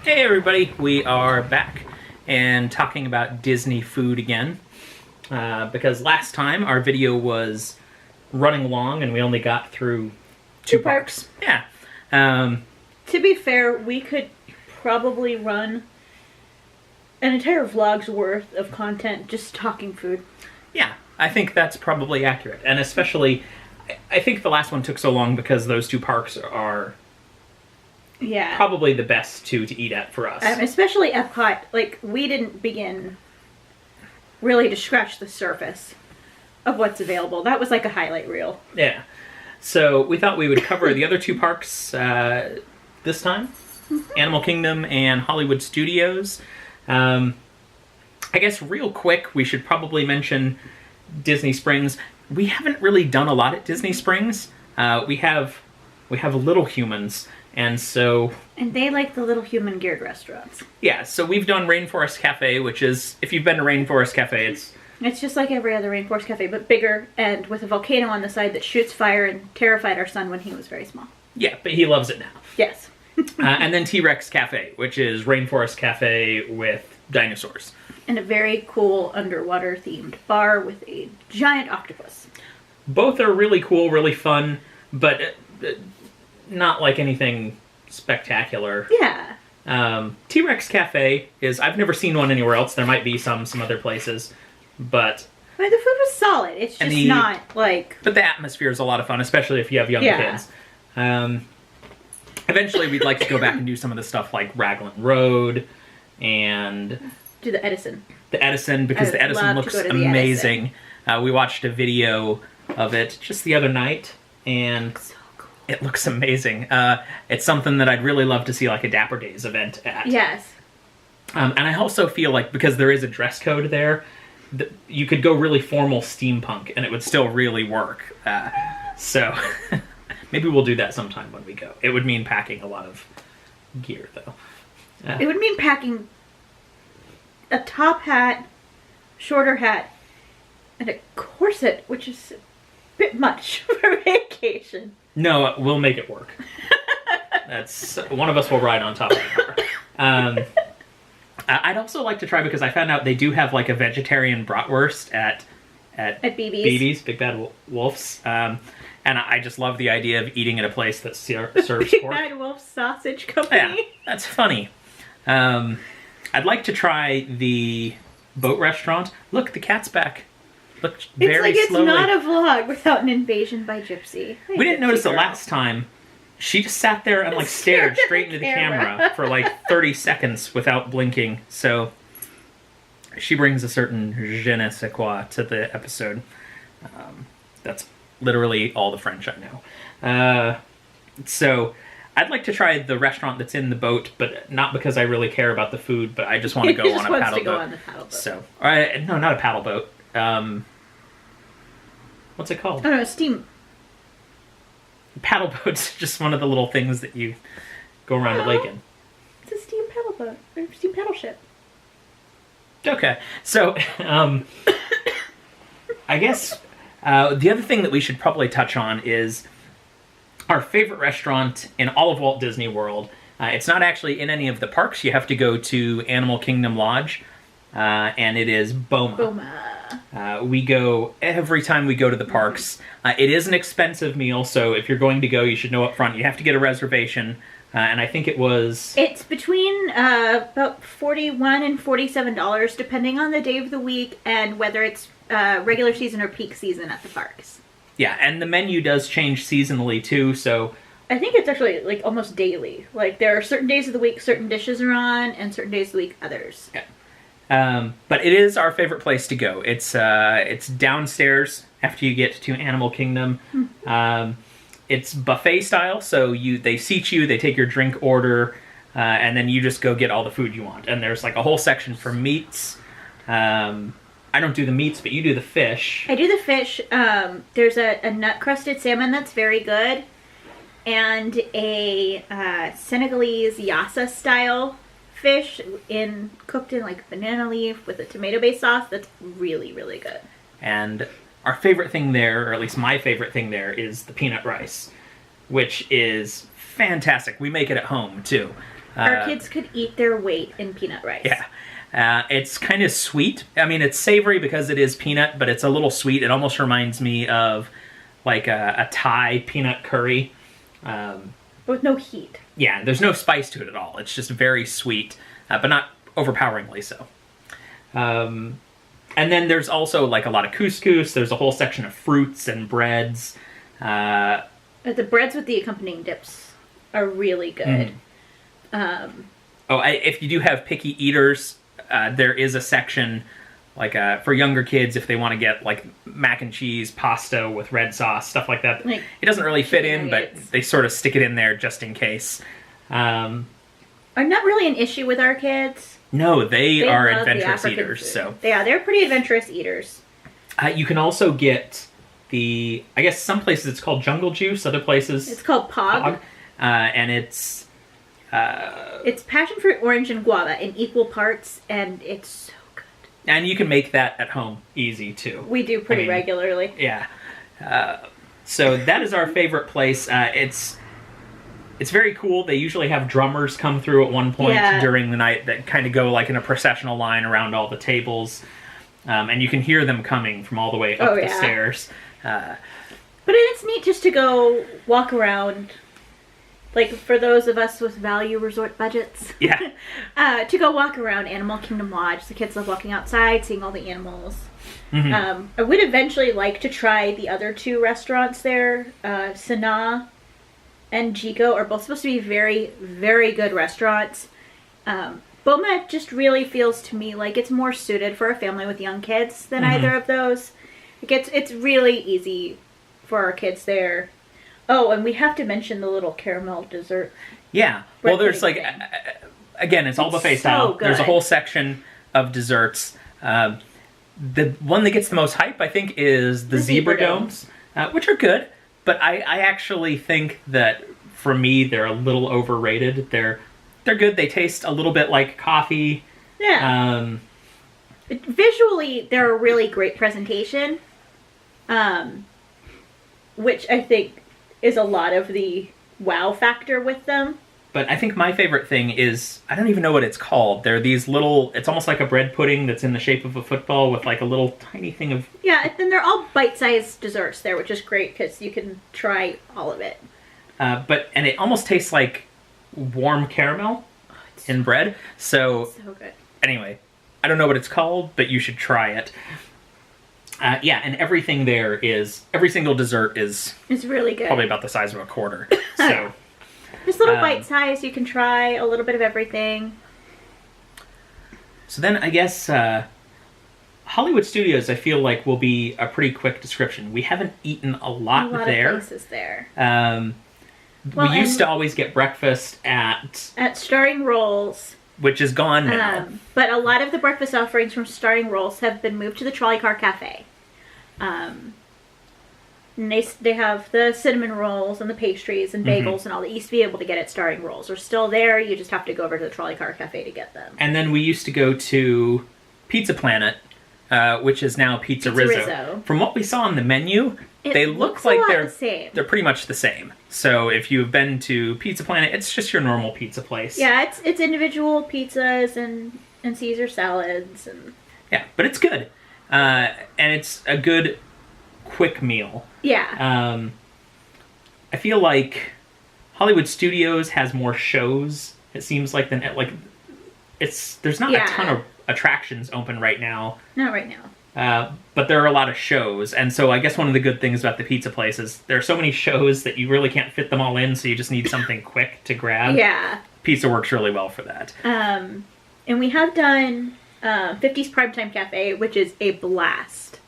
Hey everybody, we are back and talking about Disney food again because last time our video was running long and we only got through two parks. Yeah. To be fair, we could probably run an entire vlog's worth of content just talking food. Yeah, I think that's probably accurate. And especially, I think the last one took so long because those two parks are probably the best two to eat at for us. Especially Epcot, like, we didn't begin really to scratch the surface of what's available. That was like a highlight reel. Yeah. So we thought we would cover the other two parks this time. Animal Kingdom and Hollywood Studios. I guess real quick, we should probably mention Disney Springs. We haven't really done a lot at Disney Springs. We have little humans. And they like the little human geared restaurants. Yeah, so we've done Rainforest Cafe, which is, if you've been to Rainforest Cafe, it's just like every other Rainforest Cafe, but bigger and with a volcano on the side that shoots fire and terrified our son when he was very small. Yeah, but he loves it now. Yes. And then T-Rex Cafe, which is Rainforest Cafe with dinosaurs. And a very cool underwater themed bar with a giant octopus. Both are really cool, really fun, but not like anything spectacular. Yeah. T-Rex Cafe is, I've never seen one anywhere else. There might be some other places, but the food was solid. It's just not like... But the atmosphere is a lot of fun, especially if you have young kids. Eventually we'd like to go back and do some of the stuff like Raglan Road and... Do the Edison. The Edison, because the Edison looks amazing. We watched a video of it just the other night, and... It looks amazing. It's something that I'd really love to see like a Dapper Days event at. Yes. And I also feel like because there is a dress code there, you could go really formal steampunk and it would still really work. So maybe we'll do that sometime when we go. It would mean packing a lot of gear though. It would mean packing a top hat, shorter hat, and a corset, which is a bit much for vacation. No, we'll make it work. That's one of us will ride on top of the car. I'd also like to try, because I found out they do have like a vegetarian bratwurst at BB's, Big Bad Wolf's. And I just love the idea of eating at a place that serves pork. Big Bad Wolf Sausage Company. Yeah, that's funny. I'd like to try the boat restaurant. Look, the cat's back. Looked very it's like slowly. It's not a vlog without an invasion by Gypsy. We didn't notice the last time. She just sat there and like stared straight into the camera for like 30 seconds without blinking. So she brings a certain je ne sais quoi to the episode. That's literally all the French I know. So I'd like to try the restaurant that's in the boat, but not because I really care about the food, but I just want to go on a paddle boat. So, no, not a paddle boat. What's it called? I don't know, steam. Paddle boat's just one of the little things that you go around the lake in. It's a steam paddle boat, or steam paddle ship. Okay, so, I guess, the other thing that we should probably touch on is our favorite restaurant in all of Walt Disney World. It's not actually in any of the parks. You have to go to Animal Kingdom Lodge, and it is Boma. Boma. We go every time we go to the parks. It is an expensive meal, so if you're going to go, you should know up front. You have to get a reservation, and I think it's between about $41 and $47, depending on the day of the week and whether it's regular season or peak season at the parks. Yeah, and the menu does change seasonally too, so... I think it's actually like almost daily. Like there are certain days of the week certain dishes are on, and certain days of the week others. Yeah. But it is our favorite place to go. It's downstairs after you get to Animal Kingdom. It's buffet style, so they seat you, they take your drink order, and then you just go get all the food you want. And there's like a whole section for meats. I don't do the meats, but you do the fish. I do the fish. There's a nut-crusted salmon that's very good, and a Senegalese yassa style fish cooked in like banana leaf with a tomato-based sauce that's really, really good. And our favorite thing there, or at least my favorite thing there, is the peanut rice, which is fantastic. We make it at home too. Our kids could eat their weight in peanut rice. Yeah. It's kind of sweet. I mean, it's savory because it is peanut, but it's a little sweet. It almost reminds me of like a Thai peanut curry. With no heat. Yeah, there's no spice to it at all. It's just very sweet, but not overpoweringly so. And then there's also like a lot of couscous. There's a whole section of fruits and breads. The breads with the accompanying dips are really good. If you do have picky eaters, there is a section like for younger kids if they want to get like mac and cheese, pasta with red sauce, stuff like that. Like, it doesn't really fit in, nuggets. But they sort of stick it in there just in case. Are not really an issue with our kids. No, they are adventurous eaters. Food. So yeah, they're pretty adventurous eaters. You can also get I guess some places it's called jungle juice, other places it's called Pog. And it's passion fruit, orange, and guava in equal parts, and it's so good. And you can make that at home easy too. We do pretty regularly. Yeah. So that is our favorite place. It's very cool. They usually have drummers come through at one point during the night that kind of go like in a processional line around all the tables. And you can hear them coming from all the way up the stairs. But it's neat just to go walk around. Like, for those of us with value resort budgets. Yeah. To go walk around Animal Kingdom Lodge. The kids love walking outside, seeing all the animals. Mm-hmm. I would eventually like to try the other two restaurants there. Sanaa and Jiko are both supposed to be very, very good restaurants. Boma just really feels to me like it's more suited for a family with young kids than either of those. Like, it's really easy for our kids there. Oh, and we have to mention the little caramel dessert. Yeah. Well, there's like, again, it's all buffet style. Good. There's a whole section of desserts. The one that gets the most hype, I think, is the zebra domes, which are good. But I actually think that, for me, they're a little overrated. They're good. They taste a little bit like coffee. Yeah. Visually, they're a really great presentation. Which I think is a lot of the wow factor with them. But I think my favorite thing is, I don't even know what it's called. They're these little, it's almost like a bread pudding that's in the shape of a football with like a little tiny thing of... Yeah, and they're all bite-sized desserts there, which is great because you can try all of it. And it almost tastes like warm caramel in bread. So good. Anyway, I don't know what it's called, but you should try it. And everything there every single dessert is really good. Probably about the size of a quarter. So just little bite size, you can try a little bit of everything. So then I guess Hollywood Studios, I feel like, will be a pretty quick description. We haven't eaten a lot there. Of places there. We used to always get breakfast at Starring Rolls. Which is gone now. But a lot of the breakfast offerings from Starring Rolls have been moved to the Trolley Car Cafe. And they have the cinnamon rolls and the pastries and bagels and all that you used to be able to get at Starring Rolls. They're still there. You just have to go over to the Trolley Car Cafe to get them. And then we used to go to Pizza Planet, which is now Pizza Rizzo. From what we saw on the menu, they look like they're pretty much the same. So if you've been to Pizza Planet, it's just your normal pizza place. Yeah, it's individual pizzas and Caesar salads and yeah, but it's good, and it's a good quick meal. Yeah. I feel like Hollywood Studios has more shows. It seems like there's not a ton of attractions open right now. Not right now. But there are a lot of shows, and so I guess one of the good things about the pizza place is there are so many shows that you really can't fit them all in, so you just need something quick to grab. Yeah. Pizza works really well for that. And we have done 50's Primetime Cafe, which is a blast.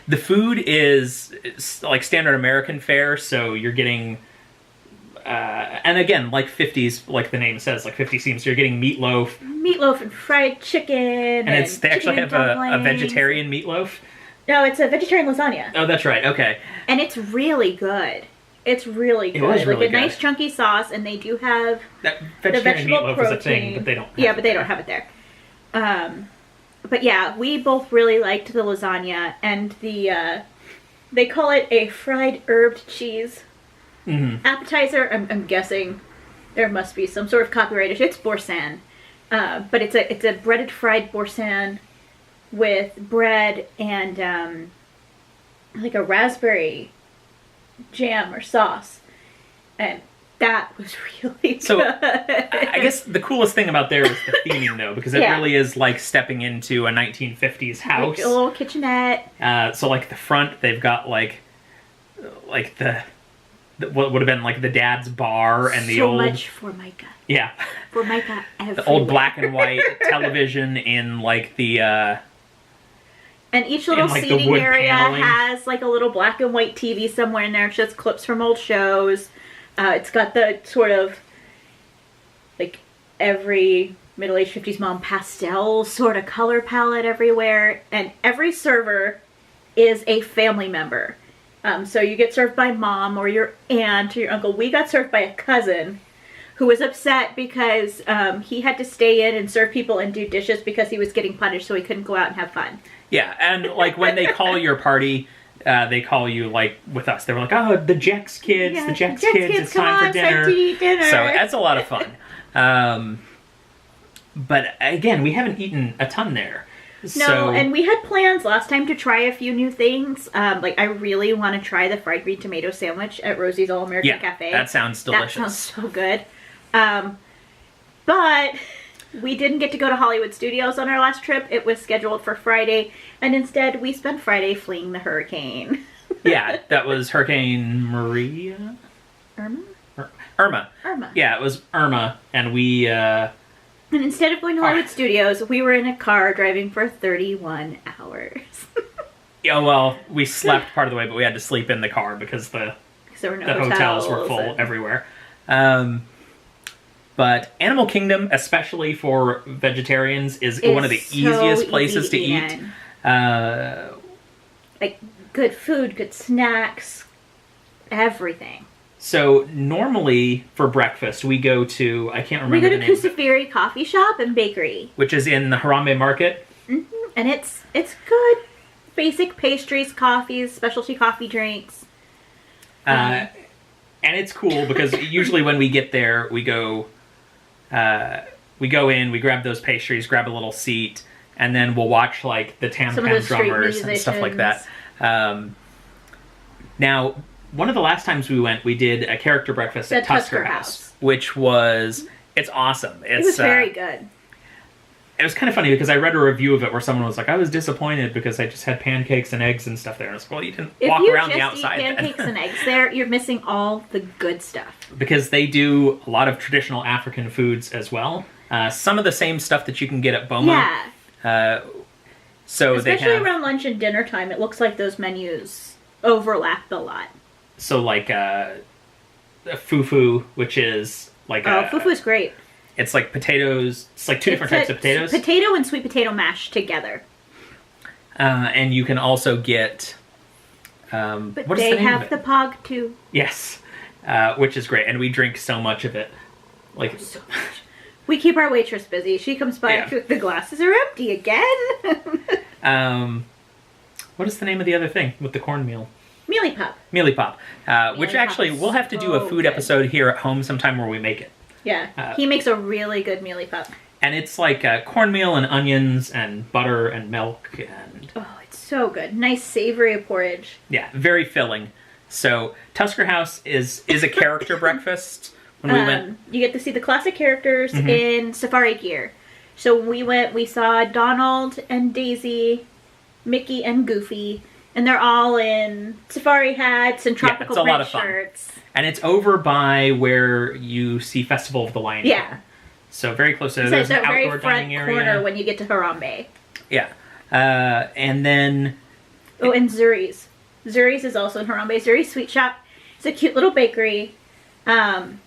The food is like standard American fare, so you're getting... and again, like 50's, like the name says, like 50 seems, you're getting meatloaf. Meatloaf and fried chicken. And they actually have a vegetarian meatloaf? No, it's a vegetarian lasagna. Oh, that's right, okay. And it's really good. It's really good. It was really good. Nice chunky sauce, and they do have that vegetarian meatloaf protein. Is a thing, but they don't have it. But they don't have it there. But yeah, we both really liked the lasagna, and they call it a fried herbed cheese appetizer. I'm guessing There must be some sort of copyright issue. It's boursin. But it's a breaded fried boursin with bread and like a raspberry jam or sauce. And that was really good. So I guess the coolest thing about there is the theming, though, because it really is like stepping into a 1950s house. Like a little kitchenette. So like the front, they've got like the what would have been like the dad's bar and the old... So much Formica. Yeah. Formica everywhere. The old black and white television in like the... and each little like seating area paneling. has like a little black and white TV somewhere in there. It's just clips from old shows. It's got the sort of like every middle-aged 50s mom pastel sort of color palette everywhere. And every server is a family member. So you get served by mom or your aunt or your uncle. We got served by a cousin who was upset because he had to stay in and serve people and do dishes because he was getting punished, so he couldn't go out and have fun. Yeah, and like when they call your party, they call you like with us. They were like, "Oh, the Jex kids, Yeah, the Jex kids, it's time for dinner." Time to eat dinner. So that's a lot of fun. But again, we haven't eaten a ton there. No, and we had plans last time to try a few new things. Like, I really want to try the fried green tomato sandwich at Rosie's All American Cafe. That sounds delicious. That sounds so good. But we didn't get to go to Hollywood Studios on our last trip. It was scheduled for Friday, and instead we spent Friday fleeing the hurricane. Yeah, that was Hurricane Maria? Irma. Yeah, it was Irma, and we... And instead of going to Hollywood Studios, we were in a car driving for 31 hours. Yeah, well, we slept part of the way, but we had to sleep in the car because there were no hotels were full everywhere. But Animal Kingdom, especially for vegetarians, is one of the easiest places to eat. Like, good food, good snacks, everything. So normally for breakfast we go to, I can't remember the name. We go to Kusafiri Coffee Shop and Bakery, which is in the Harambe Market. Mm-hmm. And it's good, basic pastries, coffees, specialty coffee drinks. And it's cool because usually when we get there, we go in, we grab those pastries, grab a little seat, and then we'll watch like the Tam Tam drummers and stuff like that. Now, one of the last times we went, we did a character breakfast at Tusker House, which was, it's awesome. It was very good. It was kind of funny because I read a review of it where someone was like, I was disappointed because I just had pancakes and eggs and stuff there. And I was like, well, you didn't walk around the outside. If you just eat pancakes and eggs there, you're missing all the good stuff. Because they do a lot of traditional African foods as well. Some of the same stuff that you can get at Boma. Yeah. So especially around lunch and dinner time, it looks like those menus overlap a lot. So like a fufu, which is like fufu is great. It's like potatoes. It's like two different types of potatoes. Potato and sweet potato mashed together. And you can also get. But what is the name have of it? the pog too. Yes, which is great, and we drink so much of it. Like so much. We keep our waitress busy. She comes by. Yeah. The glasses are empty again. What is the name of the other thing with the cornmeal? Mealy Pop. Mealy Pop. Which actually, we'll have to do a food episode here at home sometime where we make it. Yeah, he makes a really good mealy pop. And it's like cornmeal and onions and butter and milk and... Oh, it's so good. Nice savory porridge. Yeah, very filling. So Tusker House is a character breakfast. When we went, you get to see the classic characters in safari gear. So when we went, we saw Donald and Daisy, Mickey and Goofy, and they're all in safari hats and tropical print shirts. And it's over by where you see Festival of the Lion King. Yeah. So very close to there's an outdoor dining area. Corner when you get to Harambe. Yeah. And then... Oh, and Zuri's. Zuri's is also in Harambe. Zuri's Sweet Shop. It's a cute little bakery. And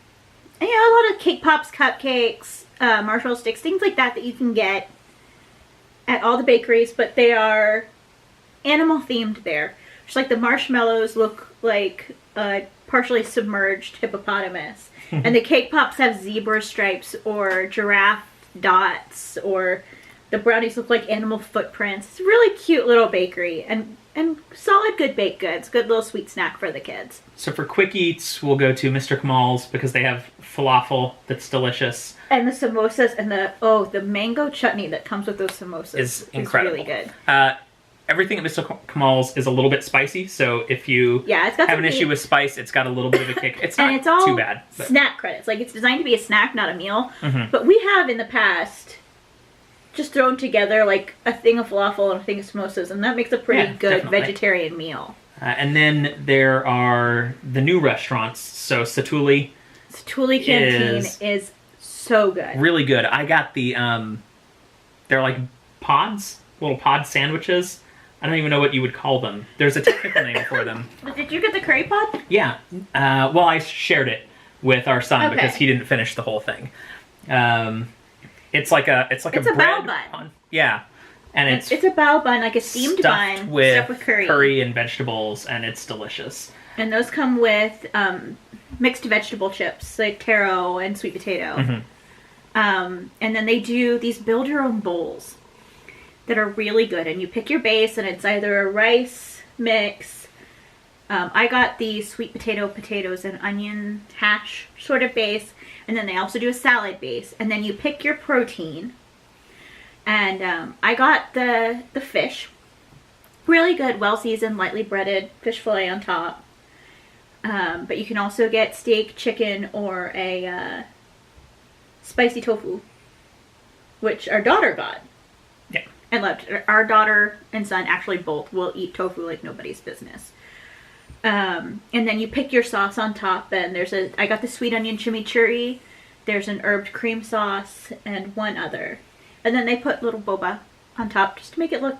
yeah, a lot of cake pops, cupcakes, marshmallow sticks, things like that you can get at all the bakeries, but they are animal themed there. Just like the marshmallows look like a partially submerged hippopotamus. And the cake pops have zebra stripes or giraffe dots, or the brownies look like animal footprints. It's a really cute little bakery. And and solid good baked goods. Good little sweet snack for the kids. So for quick eats, we'll go to Mr. Kamal's because they have falafel that's delicious. And the samosas and the mango chutney that comes with those samosas is incredible. Really good. Everything at Mr. Kamal's is a little bit spicy, so if you it's got have an issue with spice, it's got a little bit of a kick. It's not it's all too bad. But... snack credits. Like, it's designed to be a snack, not a meal. Mm-hmm. But we have in the past just thrown together like a thing of falafel and a thing of samosas, and that makes a pretty good definitely. vegetarian meal. And then there are the new restaurants. So Satuli Canteen is so good. Really good. I got the they're like pods, little pod sandwiches. I don't even know what you would call them. There's a technical name for them. Did you get the curry pod? Yeah. Well, I shared it with our son Okay. because he didn't finish the whole thing. It's like a bread bao bun. bun. Yeah. And it's a bao bun, like a steamed bun stuffed with curry and vegetables, and it's delicious. And those come with mixed vegetable chips, like taro and sweet potato. Mm-hmm. And then they do these build your own bowls that are really good. And you pick your base, and it's either a rice mix. I got the sweet potatoes and onion hash sort of base. And then they also do a salad base. And then you pick your protein. And I got the fish. Really good, well-seasoned, lightly breaded fish fillet on top. But you can also get steak, chicken, or a spicy tofu, which our daughter got. Yeah. And loved. Our daughter and son actually both will eat tofu like nobody's business. And then you pick your sauce on top, and I got the sweet onion chimichurri, there's an herbed cream sauce, and one other. And then they put little boba on top just to make it look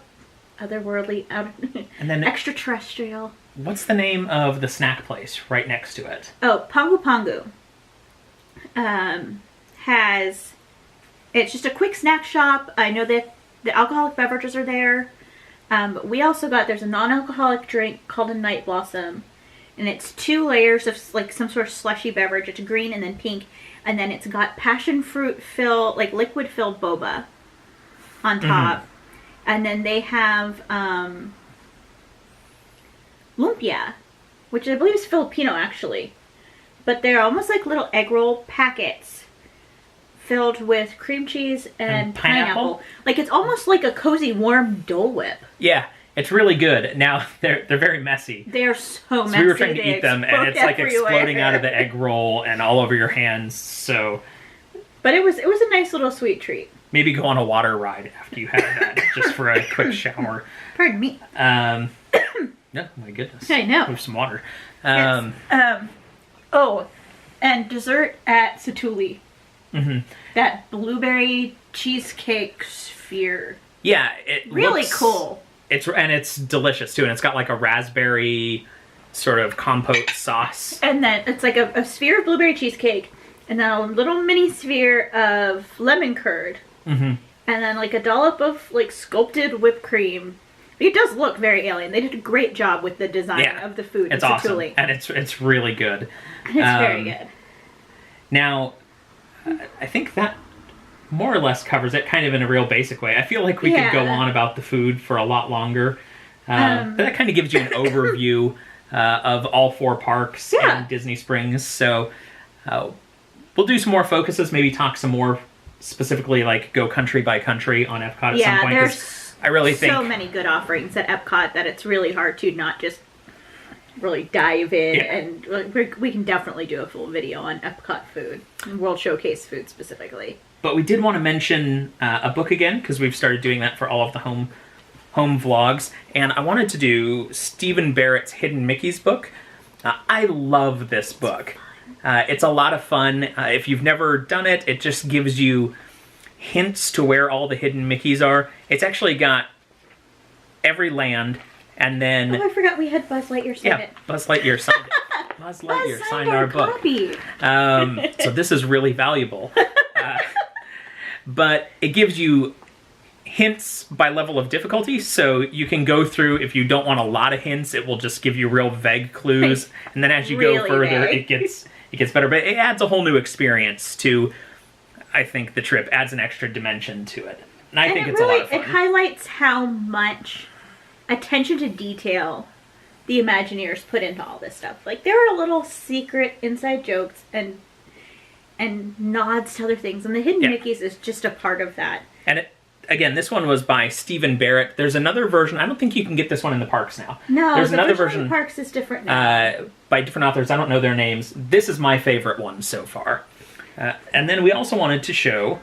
otherworldly, and then extraterrestrial. What's the name of the snack place right next to it? Oh, Pangu Pangu. It's just a quick snack shop. I know that the alcoholic beverages are there. But we also there's a non-alcoholic drink called a Night Blossom. And it's 2 layers of like some sort of slushy beverage. It's green and then pink. And then it's got passion fruit liquid filled boba on top. Mm-hmm. And then they have lumpia, which I believe is Filipino actually. But they're almost like little egg roll packets filled with cream cheese and pineapple. Like, it's almost like a cozy warm Dole Whip. Yeah, it's really good. Now, they're very messy. They're so messy. We were trying to eat them, and it's like everywhere. exploding out of the egg roll and all over your hands, so... But it was a nice little sweet treat. Maybe go on a water ride after you have that, just for a quick shower. Pardon me. Yeah, my goodness. I know. Have some water. And dessert at Satuli. Mm-hmm. That blueberry cheesecake sphere. Yeah, it really looks cool. It's delicious too, and it's got like a raspberry sort of compote sauce. And then it's like a sphere of blueberry cheesecake, and then a little mini sphere of lemon curd, mm-hmm. and then like a dollop of like sculpted whipped cream. It does look very alien. They did a great job with the design of the food. It's awesome, and it's really good. It's very good. Now, I think that more or less covers it, kind of in a real basic way. I feel like we could go on about the food for a lot longer, but that kind of gives you an overview of all 4 parks in Disney Springs. So we'll do some more focuses, maybe talk some more specifically, like go country by country on Epcot at some point. There's I really think so many good offerings at Epcot that it's really hard to not just really dive in, and we can definitely do a full video on Epcot food, World Showcase food specifically. But we did want to mention a book again, because we've started doing that for all of the home vlogs, and I wanted to do Stephen Barrett's Hidden Mickey's book. I love this book. It's a lot of fun. If you've never done it, it just gives you hints to where all the hidden Mickeys are. It's actually got every land. And then... Oh, I forgot we had Buzz Lightyear sign it. Buzz Lightyear signed it. Buzz Lightyear signed our book. So this is really valuable. But it gives you hints by level of difficulty, so you can go through, if you don't want a lot of hints, it will just give you real vague clues. And then as you go further, it gets better. But it adds a whole new experience to, I think, the trip. Adds an extra dimension to it. And I think it's a lot of fun. It highlights how much attention to detail the Imagineers put into all this stuff. Like, there are little secret inside jokes and nods to other things, and the Hidden Mickeys is just a part of that. And again, this one was by Stephen Barrett. There's another version. I don't think you can get this one in the parks now. No, there's another version in the parks is different now. By different authors. I don't know their names. This is my favorite one so far. And then we also wanted to show...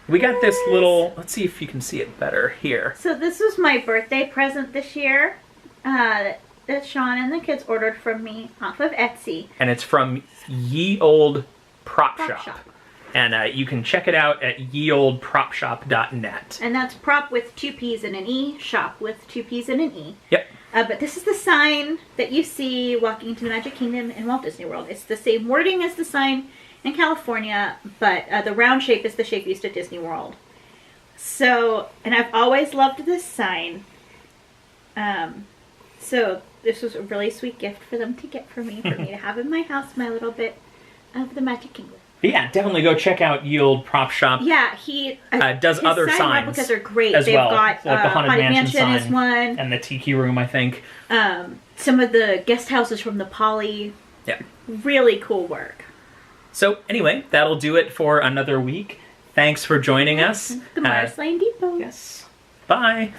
We got this little... Let's see if you can see it better here. So this was my birthday present this year that Sean and the kids ordered from me off of Etsy. And it's from Ye Old Prop Shop. And you can check it out at yeoldpropshop.net. And that's prop with 2 P's and an E, shop with 2 P's and an E. Yep. But this is the sign that you see walking into the Magic Kingdom in Walt Disney World. It's the same wording as the sign in California, but the round shape is the shape used at Disney World. So, and I've always loved this sign. So this was a really sweet gift for them to get for me to have in my house, my little bit of the Magic Kingdom. Yeah, definitely go check out Ye Old Prop Shop. Yeah, he does other sign signs replicas are great. as They've well. got So like the Haunted Mansion sign is one, and the Tiki Room, I think. some of the guest houses from the Poly. Yeah, really cool work. So anyway, that'll do it for another week. Thanks for joining us. The Mars Lane Depot. Yes. Bye.